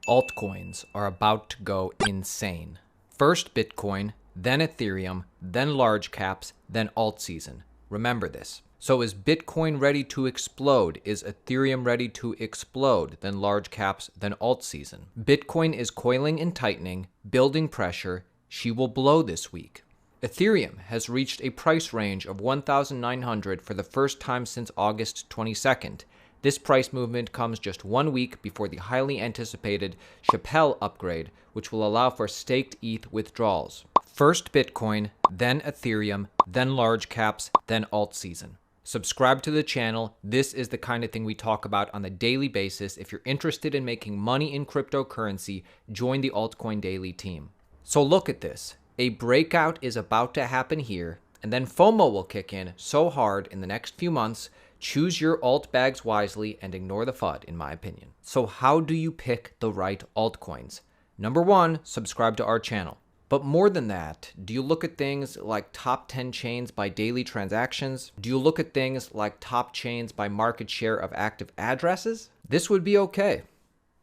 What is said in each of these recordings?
Altcoins are about to go insane. First Bitcoin, then Ethereum, then large caps, then alt season. Remember this. So is Bitcoin ready to explode? Is Ethereum ready to explode? Then large caps, then alt season. Bitcoin is coiling and tightening, building pressure. She will blow this week. Ethereum has reached a price range of 1,900 for the first time since August 22nd. This price movement comes just 1 week before the highly anticipated Chappelle upgrade, which will allow for staked ETH withdrawals. First Bitcoin, then Ethereum, then large caps, then alt season. Subscribe to the channel. This is the kind of thing we talk about on a daily basis. If you're interested in making money in cryptocurrency, join the Altcoin Daily team. So look at this. A breakout is about to happen here, and then FOMO will kick in so hard in the next few months. Choose your alt bags wisely and ignore the FUD, in my opinion. So how do you pick the right altcoins? Number one, subscribe to our channel. But more than that, do you look at things like top 10 chains by daily transactions? Do you look at things like top chains by market share of active addresses? This would be okay.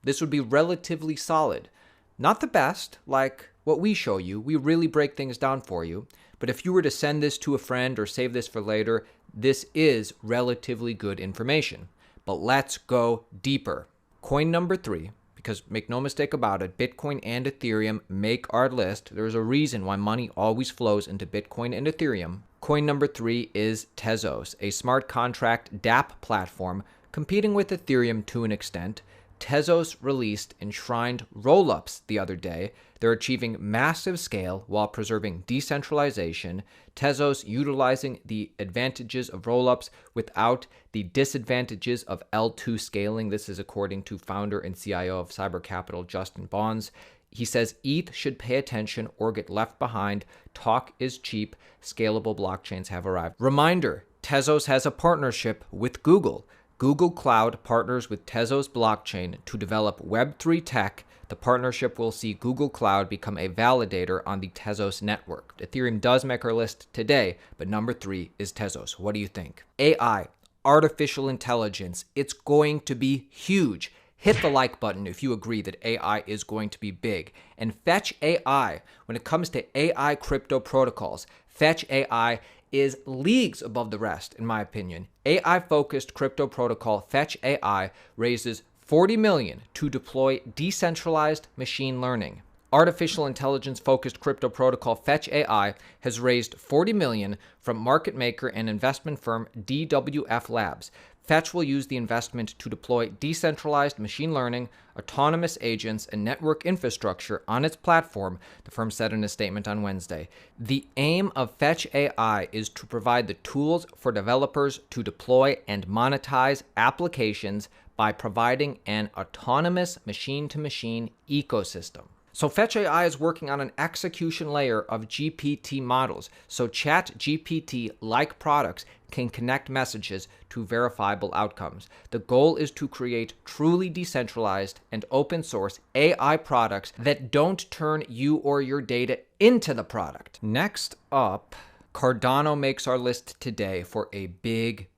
This would be relatively solid. Not the best, like what we show you. We really break things down for you. But if you were to send this to a friend or save this for later, this is relatively good information. But let's go deeper. Coin number 3, because make no mistake about it, Bitcoin and Ethereum make our list. There's a reason why money always flows into Bitcoin and Ethereum. Coin number 3 is Tezos, a smart contract dApp platform competing with Ethereum to an extent. Tezos released enshrined rollups the other day. They're achieving massive scale while preserving decentralization. Tezos utilizing the advantages of rollups without the disadvantages of L2 scaling. This is according to founder and CIO of Cyber Capital, Justin Bonds. He says ETH should pay attention or get left behind. Talk is cheap. Scalable blockchains have arrived. Reminder, Tezos has a partnership with Google. Google Cloud partners with Tezos blockchain to develop Web3 tech. The partnership will see Google Cloud become a validator on the Tezos network. Ethereum does make our list today, but number 3 is Tezos. What do you think? AI, artificial intelligence, it's going to be huge. Hit the like button if you agree that AI is going to be big. And Fetch AI, when it comes to AI crypto protocols, Fetch AI is leagues above the rest, in my opinion. AI-focused crypto protocol Fetch AI raises $40 million to deploy decentralized machine learning. Artificial intelligence-focused crypto protocol Fetch AI has raised $40 million from market maker and investment firm DWF Labs. Fetch will use the investment to deploy decentralized machine learning, autonomous agents, and network infrastructure on its platform, the firm said in a statement on Wednesday. The aim of Fetch AI is to provide the tools for developers to deploy and monetize applications by providing an autonomous machine-to-machine ecosystem. So Fetch AI is working on an execution layer of GPT models, so ChatGPT-like products can connect messages to verifiable outcomes. The goal is to create truly decentralized and open source AI products that don't turn you or your data into the product. Next up, Cardano makes our list today for a big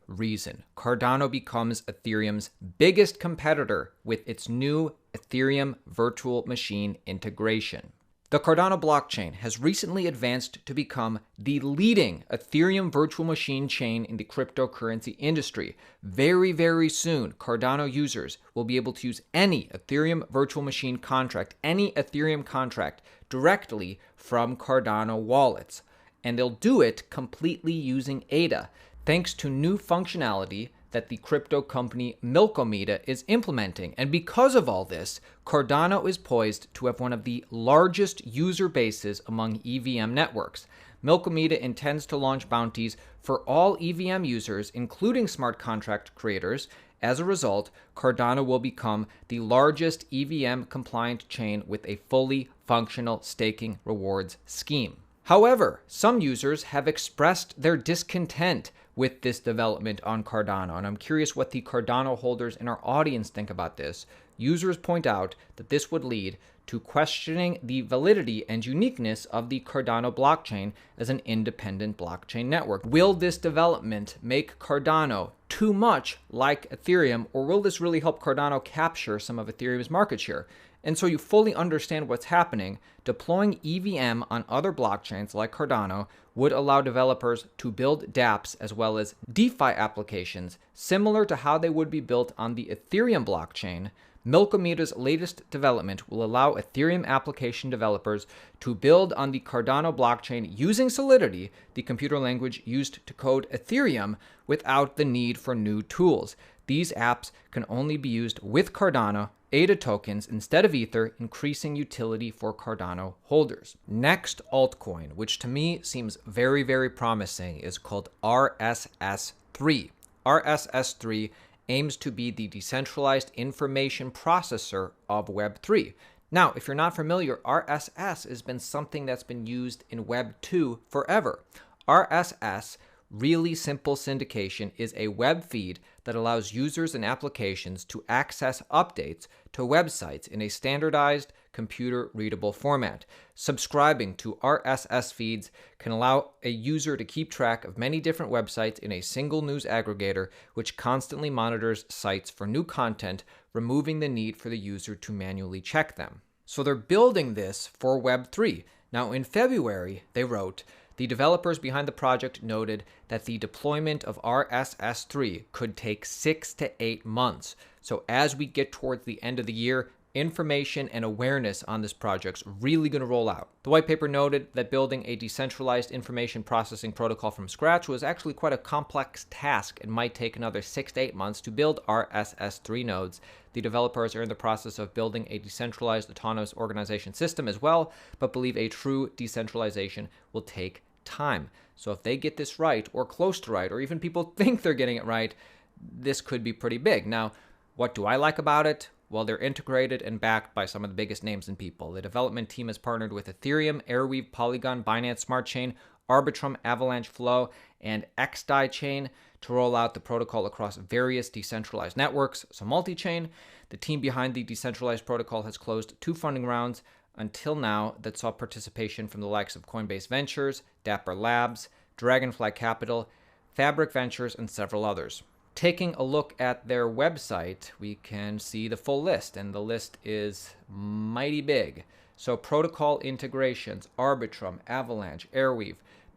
reason. Cardano becomes Ethereum's biggest competitor with its new Ethereum virtual machine integration. The Cardano blockchain has recently advanced to become the leading Ethereum virtual machine chain in the cryptocurrency industry. Very soon, Cardano users will be able to use any Ethereum virtual machine contract, any Ethereum contract, directly from Cardano wallets. And they'll do it completely using ADA, thanks to new functionality that the crypto company Milkomeda is implementing. And because of all this, Cardano is poised to have one of the largest user bases among EVM networks. Milkomeda intends to launch bounties for all EVM users, including smart contract creators. As a result, Cardano will become the largest EVM-compliant chain with a fully functional staking rewards scheme. However, some users have expressed their discontent with this development on Cardano, and I'm curious what the Cardano holders in our audience think about this. users point out that this would lead to questioning the validity and uniqueness of the Cardano blockchain as an independent blockchain network. Will this development make Cardano too much like Ethereum, or will this really help Cardano capture some of Ethereum's market share? And so you fully understand what's happening. Deploying EVM on other blockchains like Cardano would allow developers to build dApps as well as DeFi applications similar to how they would be built on the Ethereum blockchain. Milkometa's latest development will allow Ethereum application developers to build on the Cardano blockchain using Solidity, the computer language used to code Ethereum, without the need for new tools. These apps can only be used with Cardano ADA tokens instead of Ether, increasing utility for Cardano holders. Next altcoin, which to me seems very, very promising, is called RSS3. RSS3 aims to be the decentralized information processor of Web3. Now, if you're not familiar, RSS has been something that's been used in Web2 forever. RSS, really simple syndication, is a web feed that allows users and applications to access updates to websites in a standardized, computer-readable format. Subscribing to RSS feeds can allow a user to keep track of many different websites in a single news aggregator, which constantly monitors sites for new content, removing the need for the user to manually check them. So they're building this for Web3. Now, in February, they wrote, the developers behind the project noted that the deployment of RSS3 could take 6 to 8 months. So as we get towards the end of the year, information and awareness on this project's really going to roll out. The white paper noted that building a decentralized information processing protocol from scratch was actually quite a complex task and might take another 6 to 8 months to build RSS3 nodes. The developers are in the process of building a decentralized autonomous organization system as well, but believe a true decentralization will take time. So if they get this right, or close to right, or even people think they're getting it right, this could be pretty big. Now, what do I like about it? Well, they're integrated and backed by some of the biggest names and people. The development team has partnered with Ethereum, Airweave, Polygon, Binance Smart Chain, Arbitrum, Avalanche Flow, and XDAI Chain to roll out the protocol across various decentralized networks. So multi-chain, the team behind the decentralized protocol has closed 2 funding rounds until now that saw participation from the likes of Coinbase Ventures, Dapper Labs, Dragonfly Capital, Fabric Ventures, and several others. Taking a look at their website, we can see the full list, and the list is mighty big. So protocol integrations, Arbitrum, Avalanche, Airweave,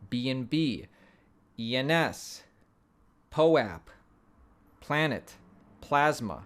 BNB, ENS, POAP, Planet, Plasma,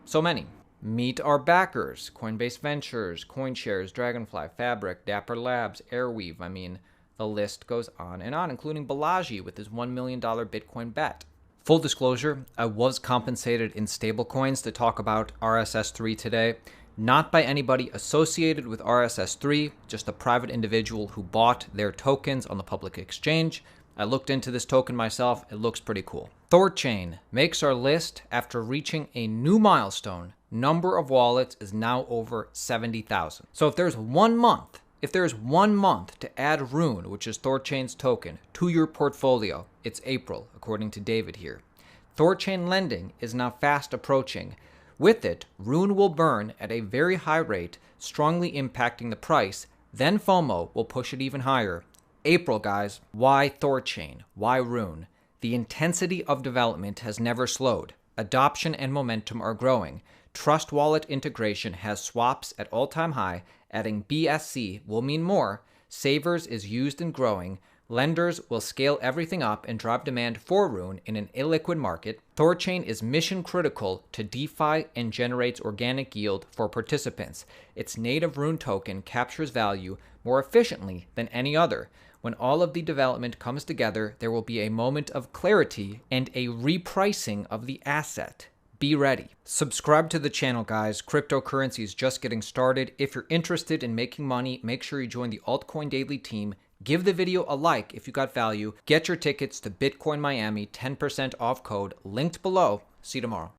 so many. Meet our backers, Coinbase Ventures, CoinShares, Dragonfly, Fabric, Dapper Labs, Airweave. I mean, the list goes on, including Balaji with his $1 million Bitcoin bet. Full disclosure, I was compensated in stablecoins to talk about RSS3 today. Not by anybody associated with RSS3, just a private individual who bought their tokens on the public exchange. I looked into this token myself. It looks pretty cool. Thorchain makes our list after reaching a new milestone. Number of wallets is now over 70,000. So if there's 1 month, to add Rune, which is Thorchain's token, to your portfolio, it's April, according to David here. Thorchain lending is now fast approaching. With it, Rune will burn at a very high rate, strongly impacting the price. Then FOMO will push it even higher. April, guys. Why Thorchain? Why Rune? The intensity of development has never slowed. Adoption and momentum are growing. Trust Wallet integration has swaps at all-time high. Adding BSC will mean more. Savers is used and growing. Lenders will scale everything up and drive demand for Rune in an illiquid market. Thorchain is mission critical to DeFi and generates organic yield for participants. Its native Rune token captures value more efficiently than any other. When all of the development comes together, there will be a moment of clarity and a repricing of the asset. Be ready. Subscribe to the channel, guys. Cryptocurrency is just getting started. If you're interested in making money, make sure you join the Altcoin Daily team. Give the video a like if you got value. Get your tickets to Bitcoin Miami, 10% off code, linked below. See you tomorrow.